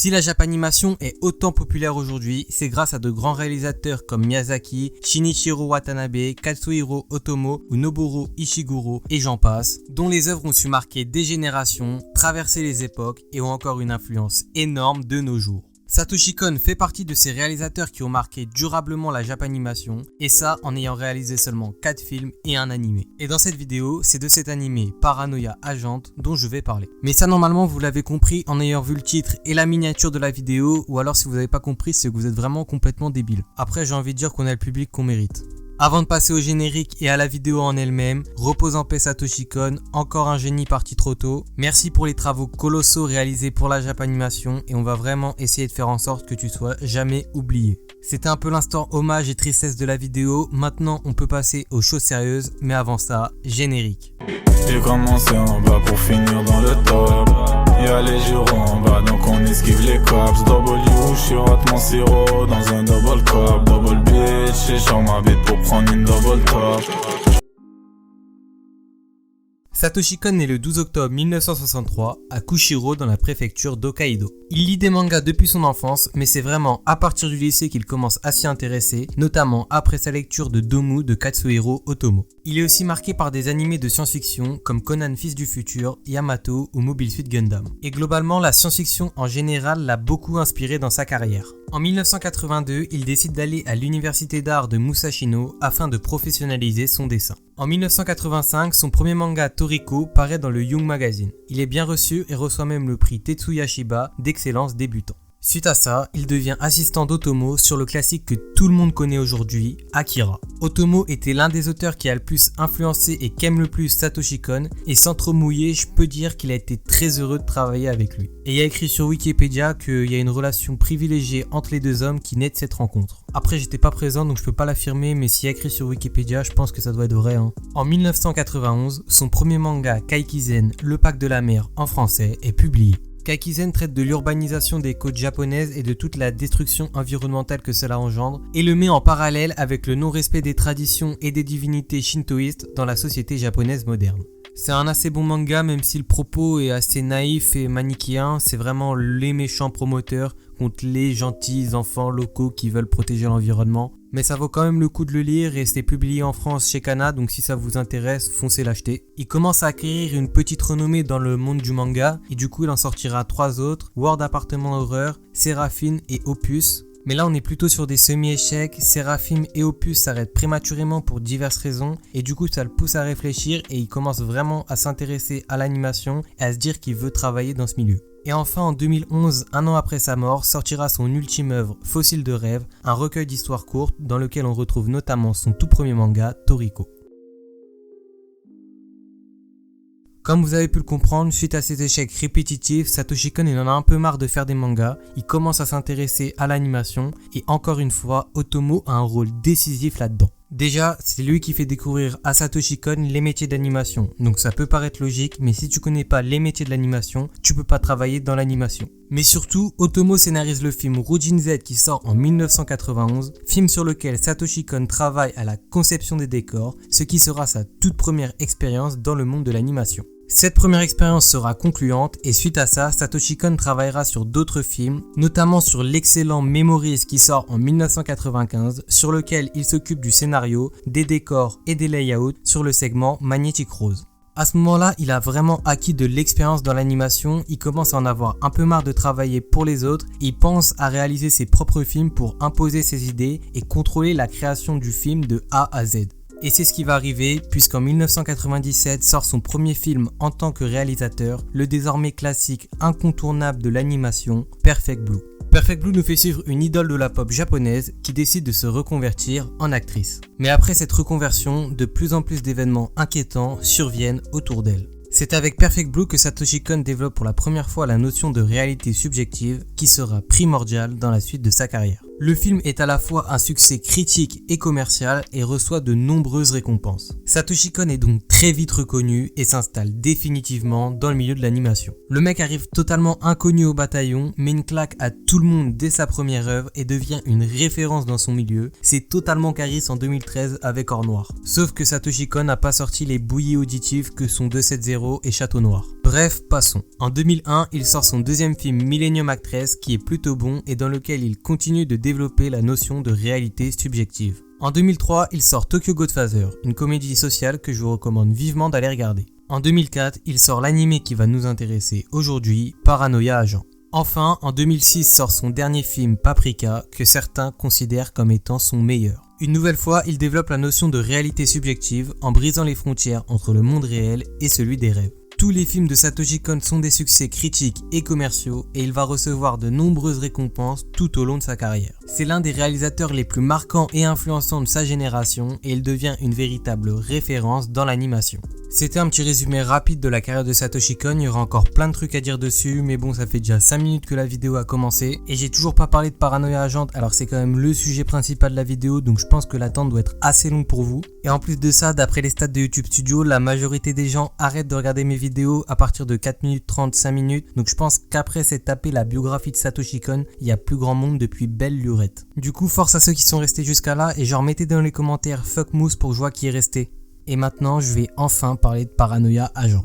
Si la Japanimation est autant populaire aujourd'hui, c'est grâce à de grands réalisateurs comme Miyazaki, Shinichiro Watanabe, Katsuhiro Otomo ou Noboru Ishiguro et j'en passe, dont les œuvres ont su marquer des générations, traverser les époques et ont encore une influence énorme de nos jours. Satoshi Kon fait partie de ces réalisateurs qui ont marqué durablement la Japanimation, et ça en ayant réalisé seulement 4 films et un animé. Et dans cette vidéo, c'est de cet animé Paranoia Agent dont je vais parler. Mais ça normalement vous l'avez compris en ayant vu le titre et la miniature de la vidéo, ou alors si vous n'avez pas compris c'est que vous êtes vraiment complètement débile. Après j'ai envie de dire qu'on a le public qu'on mérite. Avant de passer au générique et à la vidéo en elle-même, repose en paix Satoshi Kon, encore un génie parti trop tôt. Merci pour les travaux colossaux réalisés pour la Japanimation et on va vraiment essayer de faire en sorte que tu sois jamais oublié. C'était un peu l'instant hommage et tristesse de la vidéo, maintenant on peut passer aux choses sérieuses, mais avant ça, générique. J'ai commencé en bas pour finir dans le top. Y'a les gyros en bas donc on esquive les cops. W, je rate mon sirop dans un double cup. Double bitch, j'échange ma bite pour prendre une double top. Satoshi Kon naît le 12 octobre 1963 à Kushiro dans la préfecture d'Hokkaido. Il lit des mangas depuis son enfance, mais c'est vraiment à partir du lycée qu'il commence à s'y intéresser, notamment après sa lecture de Domu de Katsuhiro Otomo. Il est aussi marqué par des animés de science-fiction comme Conan Fils du Futur, Yamato ou Mobile Suit Gundam. Et globalement, la science-fiction en général l'a beaucoup inspiré dans sa carrière. En 1982, il décide d'aller à l'université d'art de Musashino afin de professionnaliser son dessin. En 1985, son premier manga Toriko paraît dans le Young Magazine. Il est bien reçu et reçoit même le prix Tetsuya Shiba d'excellence débutant. Suite à ça, il devient assistant d'Otomo sur le classique que tout le monde connaît aujourd'hui, Akira. Otomo était l'un des auteurs qui a le plus influencé et qu'aime le plus Satoshi Kon, et sans trop mouiller, je peux dire qu'il a été très heureux de travailler avec lui. Et il y a écrit sur Wikipédia qu'il y a une relation privilégiée entre les deux hommes qui naît de cette rencontre. Après, j'étais pas présent donc je peux pas l'affirmer, mais s'il y a écrit sur Wikipédia, je pense que ça doit être vrai. En 1991, son premier manga Kaikizen, Le Pacte de la mer en français, est publié. Kaikizen traite de l'urbanisation des côtes japonaises et de toute la destruction environnementale que cela engendre et le met en parallèle avec le non-respect des traditions et des divinités shintoïstes dans la société japonaise moderne. C'est un assez bon manga même si le propos est assez naïf et manichéen, c'est vraiment les méchants promoteurs contre les gentils enfants locaux qui veulent protéger l'environnement. Mais ça vaut quand même le coup de le lire et c'est publié en France chez Kana, donc si ça vous intéresse, foncez l'acheter. Il commence à acquérir une petite renommée dans le monde du manga et du coup il en sortira 3 autres, World Appartement Horror, Séraphine et Opus. Mais là on est plutôt sur des semi-échecs, Séraphine et Opus s'arrêtent prématurément pour diverses raisons et du coup ça le pousse à réfléchir et il commence vraiment à s'intéresser à l'animation et à se dire qu'il veut travailler dans ce milieu. Et enfin en 2011, un an après sa mort, sortira son ultime œuvre, Fossile de rêve, un recueil d'histoires courtes dans lequel on retrouve notamment son tout premier manga, Toriko. Comme vous avez pu le comprendre, suite à ces échecs répétitifs, Satoshi Kon il en a un peu marre de faire des mangas, il commence à s'intéresser à l'animation et encore une fois, Otomo a un rôle décisif là-dedans. Déjà, c'est lui qui fait découvrir à Satoshi Kon les métiers d'animation, donc ça peut paraître logique, mais si tu connais pas les métiers de l'animation, tu peux pas travailler dans l'animation. Mais surtout, Otomo scénarise le film Rujin Z qui sort en 1991, film sur lequel Satoshi Kon travaille à la conception des décors, ce qui sera sa toute première expérience dans le monde de l'animation. Cette première expérience sera concluante et suite à ça, Satoshi Kon travaillera sur d'autres films, notamment sur l'excellent Memories qui sort en 1995, sur lequel il s'occupe du scénario, des décors et des layouts sur le segment Magnetic Rose. À ce moment-là, il a vraiment acquis de l'expérience dans l'animation, il commence à en avoir un peu marre de travailler pour les autres, il pense à réaliser ses propres films pour imposer ses idées et contrôler la création du film de A à Z. Et c'est ce qui va arriver puisqu'en 1997 sort son premier film en tant que réalisateur, le désormais classique incontournable de l'animation, Perfect Blue. Perfect Blue nous fait suivre une idole de la pop japonaise qui décide de se reconvertir en actrice. Mais après cette reconversion, de plus en plus d'événements inquiétants surviennent autour d'elle. C'est avec Perfect Blue que Satoshi Kon développe pour la première fois la notion de réalité subjective qui sera primordiale dans la suite de sa carrière. Le film est à la fois un succès critique et commercial et reçoit de nombreuses récompenses. Satoshi Kon est donc très vite reconnu et s'installe définitivement dans le milieu de l'animation. Le mec arrive totalement inconnu au bataillon, met une claque à tout le monde dès sa première œuvre et devient une référence dans son milieu. C'est totalement Caris en 2013 avec Or Noir. Sauf que Satoshi Kon n'a pas sorti les bouillies auditives que sont 270 et Château Noir. Bref, passons. En 2001, il sort son deuxième film Millennium Actress qui est plutôt bon et dans lequel il continue de développer la notion de réalité subjective. En 2003, il sort Tokyo Godfather, une comédie sociale que je vous recommande vivement d'aller regarder. En 2004, il sort l'animé qui va nous intéresser aujourd'hui, Paranoia Agent. Enfin, en 2006 sort son dernier film Paprika, que certains considèrent comme étant son meilleur. Une nouvelle fois, il développe la notion de réalité subjective en brisant les frontières entre le monde réel et celui des rêves. Tous les films de Satoshi Kon sont des succès critiques et commerciaux et il va recevoir de nombreuses récompenses tout au long de sa carrière. C'est l'un des réalisateurs les plus marquants et influençants de sa génération et il devient une véritable référence dans l'animation. C'était un petit résumé rapide de la carrière de Satoshi Kon, il y aura encore plein de trucs à dire dessus, mais bon, ça fait déjà 5 minutes que la vidéo a commencé et j'ai toujours pas parlé de Paranoia Agent, alors c'est quand même le sujet principal de la vidéo, donc je pense que l'attente doit être assez longue pour vous. Et en plus de ça, d'après les stats de YouTube Studio, la majorité des gens arrêtent de regarder mes vidéos à partir de 4 minutes 30, 5 minutes, donc je pense qu'après s'être tapé la biographie de Satoshi Kon, il y a plus grand monde depuis belle lurette. Du coup, force à ceux qui sont restés jusqu'à là et genre mettez dans les commentaires fuck Mousse pour que je vois qui est resté. Et maintenant, je vais enfin parler de Paranoia Agent.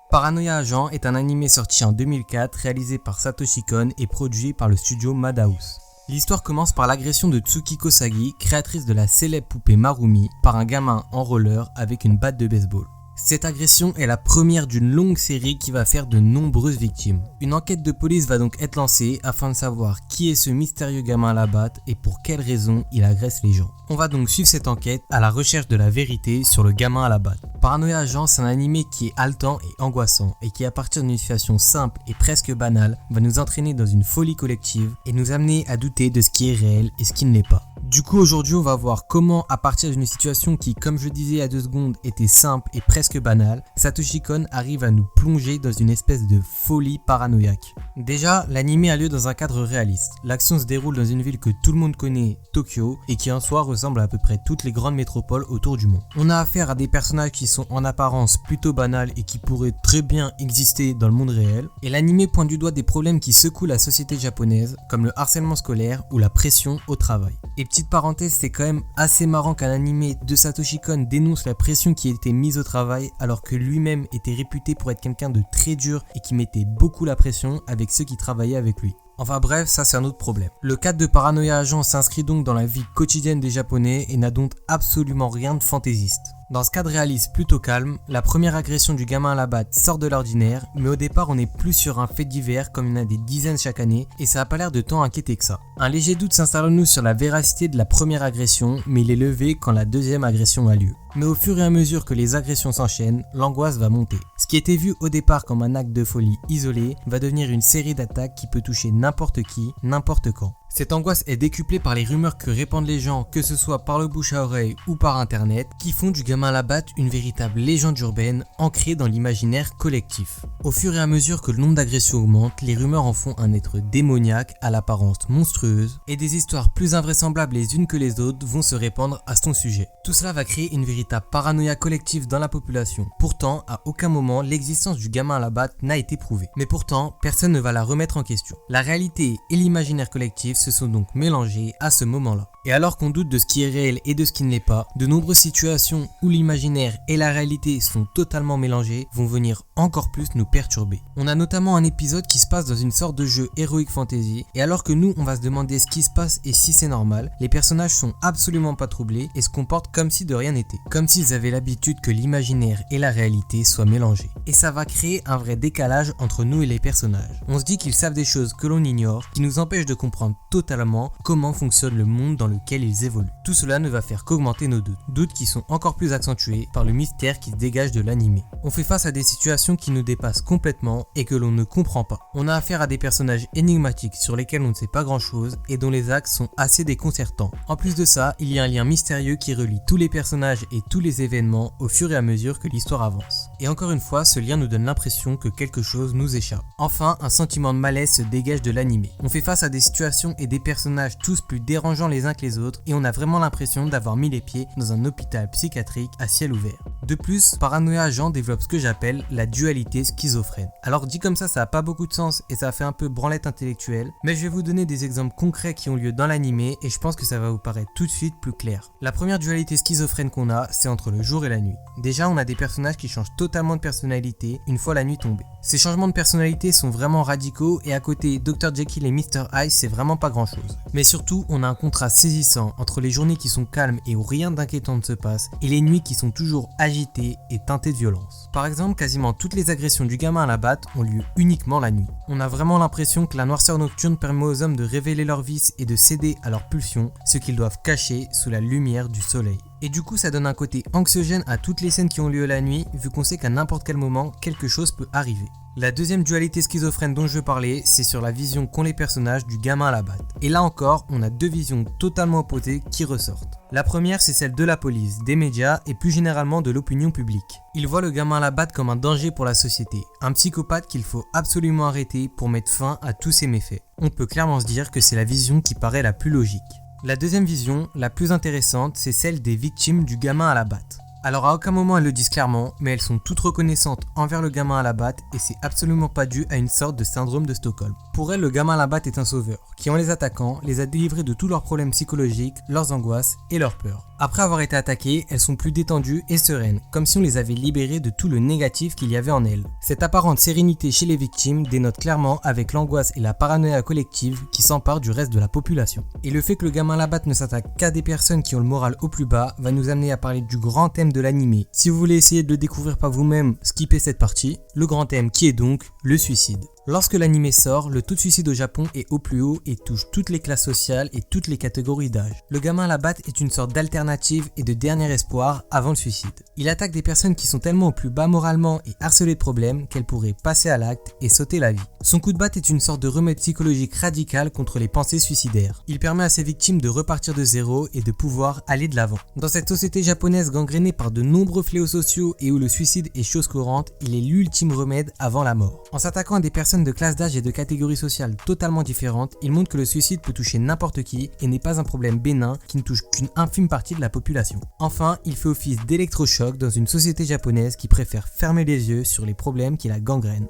Paranoia Agent est un animé sorti en 2004, réalisé par Satoshi Kon et produit par le studio Madhouse. L'histoire commence par l'agression de Tsukiko Sagi, créatrice de la célèbre poupée Marumi, par un gamin en roller avec une batte de baseball. Cette agression est la première d'une longue série qui va faire de nombreuses victimes. Une enquête de police va donc être lancée afin de savoir qui est ce mystérieux gamin à la batte et pour quelles raisons il agresse les gens. On va donc suivre cette enquête à la recherche de la vérité sur le gamin à la batte. Paranoia Agent, c'est un animé qui est haletant et angoissant et qui à partir d'une situation simple et presque banale va nous entraîner dans une folie collective et nous amener à douter de ce qui est réel et ce qui ne l'est pas. Du coup aujourd'hui on va voir comment à partir d'une situation qui comme je disais à 2 secondes était simple et presque banale, Satoshi Kon arrive à nous plonger dans une espèce de folie paranoïaque. Déjà l'anime a lieu dans un cadre réaliste. L'action se déroule dans une ville que tout le monde connaît, Tokyo, et qui en soi ressemble à peu près toutes les grandes métropoles autour du monde. On a affaire à des personnages qui sont en apparence plutôt banals et qui pourraient très bien exister dans le monde réel. Et l'anime pointe du doigt des problèmes qui secouent la société japonaise comme le harcèlement scolaire ou la pression au travail. Et petite parenthèse, c'est quand même assez marrant qu'un animé de Satoshi Kon dénonce la pression qui était mise au travail alors que lui-même était réputé pour être quelqu'un de très dur et qui mettait beaucoup la pression avec ceux qui travaillaient avec lui. Enfin bref, ça c'est un autre problème. Le cadre de Paranoia Agent s'inscrit donc dans la vie quotidienne des Japonais et n'a donc absolument rien de fantaisiste. Dans ce cadre réaliste plutôt calme, la première agression du gamin à la batte sort de l'ordinaire, mais au départ on est plus sur un fait divers comme il y en a des dizaines chaque année et ça a pas l'air de tant inquiéter que ça. Un léger doute s'installe en nous sur la véracité de la première agression, mais il est levé quand la deuxième agression a lieu. Mais au fur et à mesure que les agressions s'enchaînent, l'angoisse va monter. Ce qui était vu au départ comme un acte de folie isolé va devenir une série d'attaques qui peut toucher n'importe qui, n'importe quand. Cette angoisse est décuplée par les rumeurs que répandent les gens, que ce soit par le bouche à oreille ou par internet, qui font du gamin à la batte une véritable légende urbaine ancrée dans l'imaginaire collectif. Au fur et à mesure que le nombre d'agressions augmente, les rumeurs en font un être démoniaque à l'apparence monstrueuse et des histoires plus invraisemblables les unes que les autres vont se répandre à son sujet. Tout cela va créer une véritable paranoïa collective dans la population. Pourtant, à aucun moment l'existence du gamin à la batte n'a été prouvée. Mais pourtant, personne ne va la remettre en question. La réalité et l'imaginaire collectif se sont donc mélangés à ce moment-là. Et alors qu'on doute de ce qui est réel et de ce qui ne l'est pas, de nombreuses situations où l'imaginaire et la réalité sont totalement mélangés vont venir encore plus nous perturber. On a notamment un épisode qui se passe dans une sorte de jeu Heroic Fantasy, et alors que nous on va se demander ce qui se passe et si c'est normal, les personnages sont absolument pas troublés et se comportent comme si de rien n'était. Comme s'ils avaient l'habitude que l'imaginaire et la réalité soient mélangés. Et ça va créer un vrai décalage entre nous et les personnages. On se dit qu'ils savent des choses que l'on ignore, qui nous empêchent de comprendre totalement comment fonctionne le monde dans lequel ils évoluent. Tout cela ne va faire qu'augmenter nos doutes, doutes qui sont encore plus accentués par le mystère qui se dégage de l'anime. On fait face à des situations qui nous dépassent complètement et que l'on ne comprend pas. On a affaire à des personnages énigmatiques sur lesquels on ne sait pas grand chose et dont les actes sont assez déconcertants. En plus de ça, il y a un lien mystérieux qui relie tous les personnages et tous les événements au fur et à mesure que l'histoire avance. Et encore une fois, ce lien nous donne l'impression que quelque chose nous échappe. Enfin, un sentiment de malaise se dégage de l'anime. On fait face à des situations et des personnages tous plus dérangeants les uns que les autres et on a vraiment l'impression d'avoir mis les pieds dans un hôpital psychiatrique à ciel ouvert. De plus, Paranoia Agent développe ce que j'appelle la dualité schizophrène. Alors dit comme ça a pas beaucoup de sens et ça fait un peu branlette intellectuelle, mais je vais vous donner des exemples concrets qui ont lieu dans l'anime et je pense que ça va vous paraître tout de suite plus clair. La première dualité schizophrène qu'on a, c'est entre le jour et la nuit. Déjà, on a des personnages qui changent totalement de personnalité une fois la nuit tombée. Ces changements de personnalité sont vraiment radicaux et à côté Dr Jekyll et Mr Hyde, c'est vraiment pas grand chose. Mais surtout, on a un contraste saisissant entre les journées qui sont calmes et où rien d'inquiétant ne se passe et les nuits qui sont toujours agitées et teintées de violence. Par exemple, quasiment toutes les agressions du gamin à la batte ont lieu uniquement la nuit. On a vraiment l'impression que la noirceur nocturne permet aux hommes de révéler leurs vices et de céder à leurs pulsions, ce qu'ils doivent cacher sous la lumière du soleil. Et du coup ça donne un côté anxiogène à toutes les scènes qui ont lieu la nuit vu qu'on sait qu'à n'importe quel moment quelque chose peut arriver. La deuxième dualité schizophrène dont je veux parler, c'est sur la vision qu'ont les personnages du gamin à la batte. Et là encore, on a deux visions totalement opposées qui ressortent. La première, c'est celle de la police, des médias et plus généralement de l'opinion publique. Ils voient le gamin à la batte comme un danger pour la société, un psychopathe qu'il faut absolument arrêter pour mettre fin à tous ses méfaits. On peut clairement se dire que c'est la vision qui paraît la plus logique. La deuxième vision, la plus intéressante, c'est celle des victimes du gamin à la batte. Alors à aucun moment elles le disent clairement, mais elles sont toutes reconnaissantes envers le gamin à la batte et c'est absolument pas dû à une sorte de syndrome de Stockholm. Pour elles, le gamin à la batte est un sauveur, qui en les attaquant, les a délivrés de tous leurs problèmes psychologiques, leurs angoisses et leurs peurs. Après avoir été attaquées, elles sont plus détendues et sereines, comme si on les avait libérées de tout le négatif qu'il y avait en elles. Cette apparente sérénité chez les victimes dénote clairement avec l'angoisse et la paranoïa collective qui s'emparent du reste de la population. Et le fait que le gamin à la batte ne s'attaque qu'à des personnes qui ont le moral au plus bas va nous amener à parler du grand thème de l'anime. Si vous voulez essayer de le découvrir par vous-même, skippez cette partie. Le grand thème qui est donc le suicide. Lorsque l'anime sort, le taux de suicide au Japon est au plus haut et touche toutes les classes sociales et toutes les catégories d'âge. Le gamin à la batte est une sorte d'alternative et de dernier espoir avant le suicide. Il attaque des personnes qui sont tellement au plus bas moralement et harcelées de problèmes qu'elles pourraient passer à l'acte et sauter la vie. Son coup de batte est une sorte de remède psychologique radical contre les pensées suicidaires. Il permet à ses victimes de repartir de zéro et de pouvoir aller de l'avant. Dans cette société japonaise gangrénée par de nombreux fléaux sociaux et où le suicide est chose courante, il est l'ultime remède avant la mort. En s'attaquant à des personnes de classes d'âge et de catégories sociales totalement différentes, il montre que le suicide peut toucher n'importe qui et n'est pas un problème bénin qui ne touche qu'une infime partie de la population. Enfin, il fait office d'électrochoc dans une société japonaise qui préfère fermer les yeux sur les problèmes qui la gangrènent.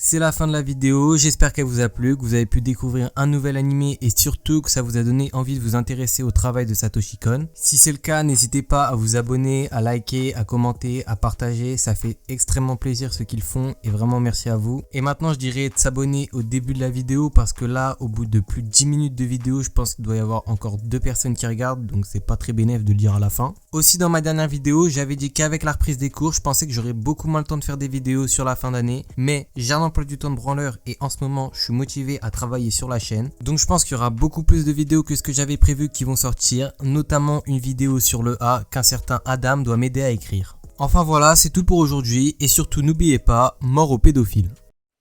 C'est la fin de la vidéo, j'espère qu'elle vous a plu, que vous avez pu découvrir un nouvel animé et surtout que ça vous a donné envie de vous intéresser au travail de Satoshi Kon. Si c'est le cas, n'hésitez pas à vous abonner, à liker, à commenter, à partager, ça fait extrêmement plaisir ce qu'ils font et vraiment merci à vous. Et maintenant je dirais de s'abonner au début de la vidéo parce que là, au bout de plus de 10 minutes de vidéo, je pense qu'il doit y avoir encore 2 personnes qui regardent, donc c'est pas très bénéf de le dire à la fin. Aussi dans ma dernière vidéo, j'avais dit qu'avec la reprise des cours, je pensais que j'aurais beaucoup moins le temps de faire des vidéos sur la fin d'année, mais j'ai un emploi du temps de branleur et en ce moment je suis motivé à travailler sur la chaîne, donc je pense qu'il y aura beaucoup plus de vidéos que ce que j'avais prévu qui vont sortir, notamment une vidéo sur le A qu'un certain Adam doit m'aider à écrire. Enfin voilà, c'est tout pour aujourd'hui et surtout n'oubliez pas, mort aux pédophiles.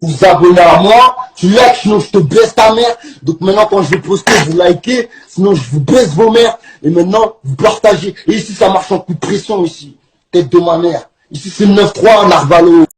Vous abonnez à moi, tu likes, sinon je te baisse ta mère. Donc maintenant quand je vais poster, vous likez, sinon je vous baisse vos mères. Et maintenant, vous partagez. Et ici ça marche en coup de pression ici. Tête de ma mère. Ici c'est le 9-3, Narvalo.